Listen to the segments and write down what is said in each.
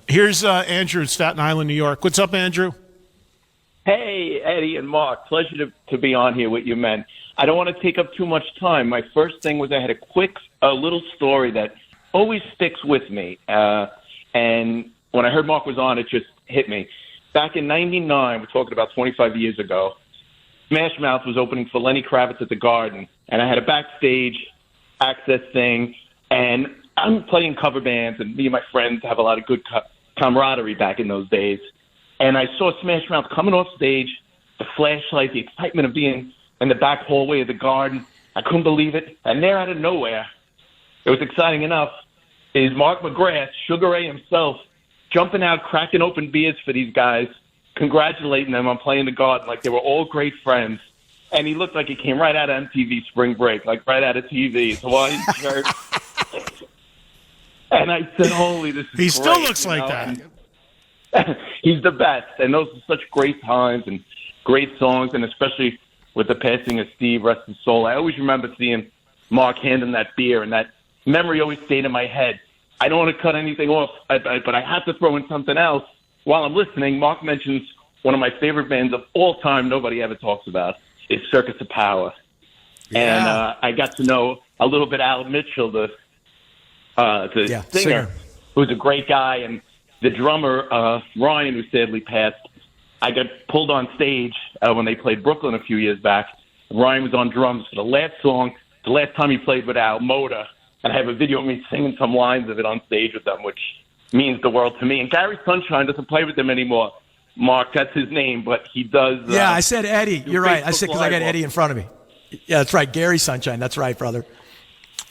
Here's Andrew in Staten Island, New York. What's up, Andrew? Hey, Eddie and Mark. Pleasure to be on here with you, men. I don't want to take up too much time. My first thing was I had a little story that always sticks with me. And when I heard Mark was on, it just hit me. Back in 99, we're talking about 25 years ago, Smash Mouth was opening for Lenny Kravitz at the Garden. And I had a backstage access thing. And I'm playing cover bands, and me and my friends have a lot of good camaraderie back in those days. And I saw Smash Mouth coming off stage, the flashlight, the excitement of being in the back hallway of the Garden. I couldn't believe it. And there out of nowhere, it was exciting enough, is Mark McGrath, Sugar Ray himself, jumping out, cracking open beers for these guys, congratulating them on playing the Garden like they were all great friends. And he looked like he came right out of MTV Spring Break, like right out of TV. So Hawaiian shirt. And I said, holy, this is He great. still looks like that. He's the best, and those are such great times and great songs, and especially with the passing of Steve, rest his soul. I always remember seeing Mark hand him that beer, and that memory always stayed in my head. I don't want to cut anything off, but I have to throw in something else. While I'm listening, Mark mentions one of my favorite bands of all time nobody ever talks about is Circus of Power. Yeah. And I got to know a little bit Al Mitchell, the singer, who's a great guy, and the drummer, Ryan, who sadly passed. I got pulled on stage when they played Brooklyn a few years back. Ryan was on drums for the last song, the last time he played with Al, Moda, and I have a video of me singing some lines of it on stage with them, which means the world to me. And Gary Sunshine doesn't play with them anymore. Mark, that's his name, but he does. Yeah, I said Eddie. You're right. I said because I got Eddie in front of me. Yeah, that's right. Gary Sunshine. That's right, brother.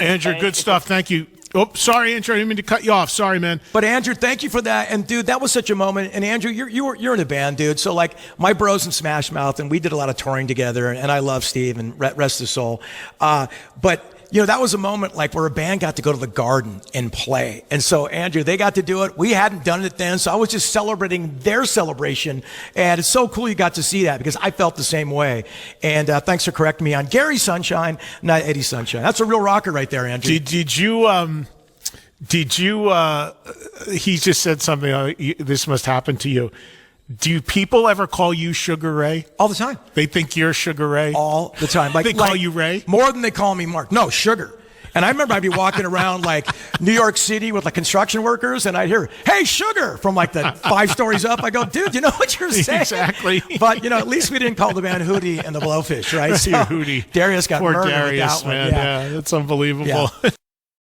Andrew, good stuff. Thank you. Oh, sorry, Andrew. I didn't mean to cut you off. Sorry, man. But Andrew, thank you for that. And dude, that was such a moment. And Andrew, you're in a band, dude. So like my bros in Smash Mouth, and we did a lot of touring together. And I love Steve, and rest his soul. But you know, that was a moment like where a band got to go to the Garden and play. And so Andrew, they got to do it. We hadn't done it then, so I was just celebrating their celebration. And it's so cool you got to see that because I felt the same way. And thanks for correcting me on Gary Sunshine, not Eddie Sunshine. That's a real rocker right there, Andrew. Did you? He just said something. This must happen to you. Do people ever call you Sugar Ray? All the time. They think you're Sugar Ray? All the time. They call you Ray? More than they call me Mark. No, Sugar. And I remember I'd be walking around like New York City with like construction workers, and I'd hear, "Hey, Sugar," from like the 5 stories up. I go, "Dude, you know what you're saying?" Exactly. But you know, at least we didn't call the band Hootie and the Blowfish, right? So Hootie. Darius got Poor murdered Darius, with that man. one. Yeah, that's unbelievable. Yeah.